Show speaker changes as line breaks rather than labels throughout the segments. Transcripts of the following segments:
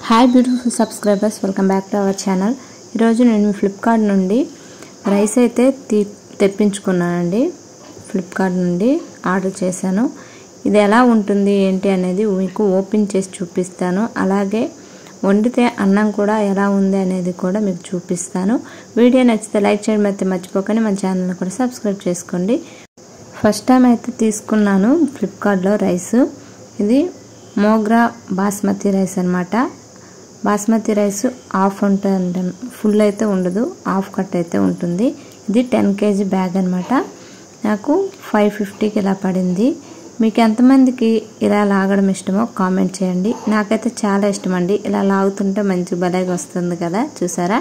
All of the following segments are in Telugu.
Hi beautiful subscribers, welcome back to our channel. ఈరోజు నేను ఫ్లిప్కార్ట్ నుండి రైస్ అయితే తెప్పించుకున్నానండి. ఫ్లిప్కార్ట్ నుండి ఆర్డర్ చేశాను. ఇది ఎలా ఉంటుంది ఏంటి అనేది మీకు ఓపెన్ చేసి చూపిస్తాను. అలాగే వండితే అన్నం కూడా ఎలా ఉంది అనేది కూడా మీకు చూపిస్తాను. వీడియో నచ్చితే లైక్ చేయడం అయితే మర్చిపోకండి. మన ఛానల్ని కూడా సబ్స్క్రైబ్ చేసుకోండి. ఫస్ట్ టైం అయితే తీసుకున్నాను ఫ్లిప్కార్ట్లో రైస్. ఇది మోగ్రా బాస్మతి రైస్ అన్నమాట. బాస్మతి రైస్ హాఫ్ ఉంటుంది, ఫుల్ అయితే ఉండదు, హాఫ్ కట్ అయితే ఉంటుంది. ఇది 10 kg బ్యాగ్ అనమాట. నాకు 550కి ఇలా పడింది. మీకు ఎంతమందికి ఇలా లాగడం ఇష్టమో కామెంట్ చేయండి. నాకైతే చాలా ఇష్టం అండి. ఇలా లాగుతుంటే మంచి భలేగా వస్తుంది కదా, చూసారా.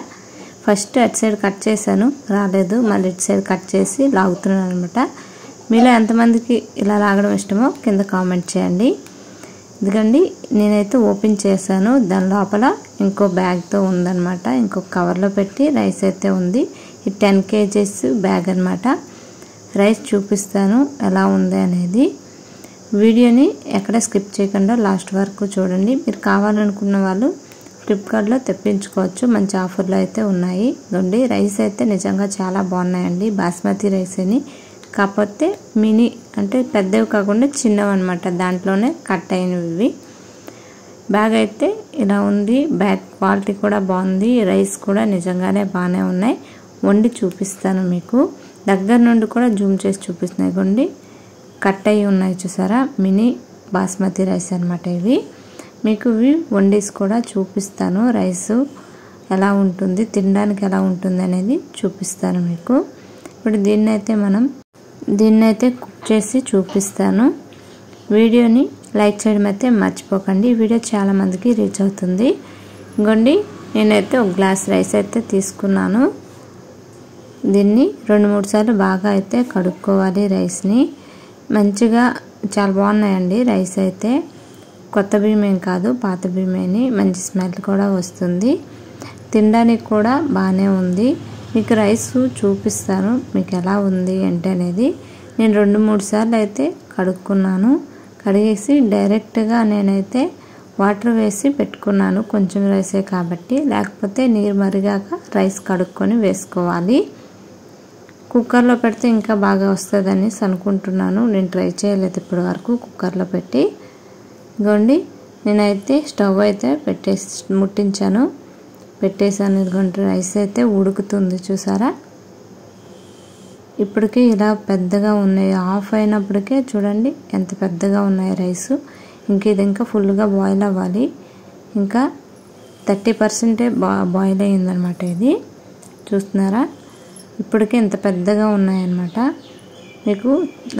ఫస్ట్ అటు సైడ్ కట్ చేశాను, రాలేదు. మళ్ళీ ఇటు సైడ్ కట్ చేసి లాగుతున్నాను అనమాట. మీలో ఎంతమందికి ఇలా లాగడం ఇష్టమో కింద కామెంట్ చేయండి. ఎందుకండి నేనైతే ఓపెన్ చేశాను. దాని లోపల ఇంకో బ్యాగ్తో ఉందన్నమాట. ఇంకొక కవర్లో పెట్టి రైస్ అయితే ఉంది. ఇది 10 kg బ్యాగ్ అనమాట. రైస్ చూపిస్తాను ఎలా ఉంది అనేది. వీడియోని ఎక్కడ స్కిప్ చేయకుండా లాస్ట్ వరకు చూడండి. మీరు కావాలనుకున్న వాళ్ళు ఫ్లిప్కార్ట్లో తెప్పించుకోవచ్చు. మంచి ఆఫర్లు అయితే ఉన్నాయి. ఇదండి రైస్ అయితే నిజంగా చాలా బాగున్నాయండి. బాస్మతి రైస్ అని, కాకపోతే మినీ అంటే పెద్దవి కాకుండా చిన్నవి అనమాట. దాంట్లోనే కట్ అయినవి. బ్యాగ్ అయితే ఇలా ఉంది. బ్యాగ్ క్వాలిటీ కూడా బాగుంది. రైస్ కూడా నిజంగానే బాగానే ఉన్నాయి. వండి చూపిస్తాను మీకు. దగ్గర నుండి కూడా జూమ్ చేసి చూపిస్తున్నాయి. కొండి కట్ అయ్యి ఉన్నాయి, చూసారా. మినీ బాస్మతి రైస్ అనమాట ఇవి. మీకు ఇవి వండేసి కూడా చూపిస్తాను. రైస్ ఎలా ఉంటుంది, తినడానికి ఎలా ఉంటుంది అనేది చూపిస్తాను మీకు. ఇప్పుడు దీన్నైతే కుక్ చేసి చూపిస్తాను. వీడియోని లైక్ చేయడం అయితే మర్చిపోకండి. వీడియో చాలా మందికి రీచ్ అవుతుంది. ఇంకోండి నేనైతే ఒక గ్లాస్ రైస్ అయితే తీసుకున్నాను. దీన్ని 2-3 సార్లు బాగా అయితే కడుక్కోవాలి. రైస్ని మంచిగా చాలా బాగున్నాయండి. రైస్ అయితే కొత్త బియ్యం కాదు, పాత బియ్యమేని. మంచి స్మెల్ కూడా వస్తుంది. తినడానికి కూడా బాగానే ఉంది. మీకు రైస్ చూపిస్తాను మీకు ఎలా ఉంది ఏంటి అనేది. నేను 2-3 సార్లు అయితే కడుక్కున్నాను. కడిగేసి డైరెక్ట్గా నేనైతే వాటర్ వేసి పెట్టుకున్నాను. కొంచెం రైసే కాబట్టి, లేకపోతే నీరు మరిగాక రైస్ కడుక్కొని వేసుకోవాలి. కుక్కర్లో పెడితే ఇంకా బాగా వస్తుందని అనుకుంటున్నాను. నేను ట్రై చేయలేదు ఇప్పటి వరకు కుక్కర్లో పెట్టి. ఇదిగోండి నేనైతే స్టవ్ అయితే ముట్టించాను, పెట్టేసాను. ఇదిగోండి రైస్ అయితే ఉడుకుతుంది, చూసారా. ఇప్పటికే ఇలా పెద్దగా ఉన్నాయి. ఆఫ్ అయినప్పటికే చూడండి ఎంత పెద్దగా ఉన్నాయి రైస్. ఇది ఇంకా ఫుల్గా బాయిల్ అవ్వాలి. ఇంకా 30% బాయిల్ అయ్యిందనమాట. ఇది చూస్తున్నారా, ఇప్పటికే ఇంత పెద్దగా ఉన్నాయన్నమాట. మీకు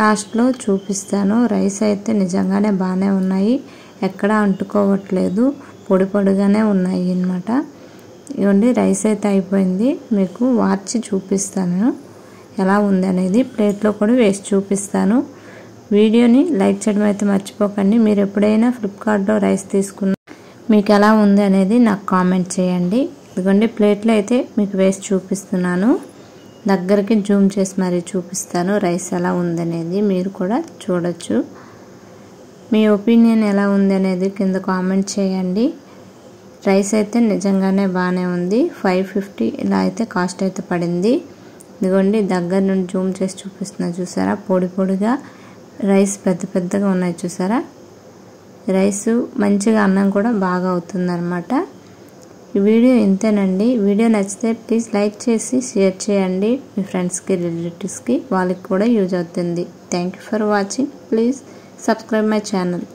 లాస్ట్లో చూపిస్తాను. రైస్ అయితే నిజంగానే బాగానే ఉన్నాయి. ఎక్కడా అంటుకోవట్లేదు, పొడి పొడిగానే ఉన్నాయి అన్నమాట. ఇవ్వండి రైస్ అయితే అయిపోయింది. మీకు వార్చి చూపిస్తాను ఎలా ఉంది అనేది. ప్లేట్లో కూడా వేసి చూపిస్తాను. వీడియోని లైక్ చేయడం అయితే మర్చిపోకండి. మీరు ఎప్పుడైనా ఫ్లిప్కార్ట్లో రైస్ తీసుకున్నా మీకు ఎలా ఉంది అనేది నాకు కామెంట్ చేయండి. ఇదిగోండి ప్లేట్లో అయితే మీకు వేసి చూపిస్తున్నాను. దగ్గరికి జూమ్ చేసి మరీ చూపిస్తాను రైస్ ఎలా ఉందనేది. మీరు కూడా చూడొచ్చు. మీ ఒపీనియన్ ఎలా ఉంది అనేది కింద కామెంట్ చేయండి. రైస్ అయితే నిజంగానే బాగానే ఉంది. 550 ఇలా అయితే కాస్ట్ అయితే పడింది. ఇదిగోండి దగ్గర నుండి జూమ్ చేసి చూపిస్తున్నా, చూసారా. పొడి పొడిగా రైస్ పెద్దగా ఉన్నాయి, చూసారా. రైస్ మంచిగా అన్నం కూడా బాగా అవుతుందన్నమాట. ఈ వీడియో ఇంతేనండి. వీడియో నచ్చితే ప్లీజ్ లైక్ చేసి షేర్ చేయండి మీ ఫ్రెండ్స్కి, రిలేటివ్స్కి. వాళ్ళకి కూడా యూజ్ అవుతుంది. Thank you for watching. Please subscribe my channel.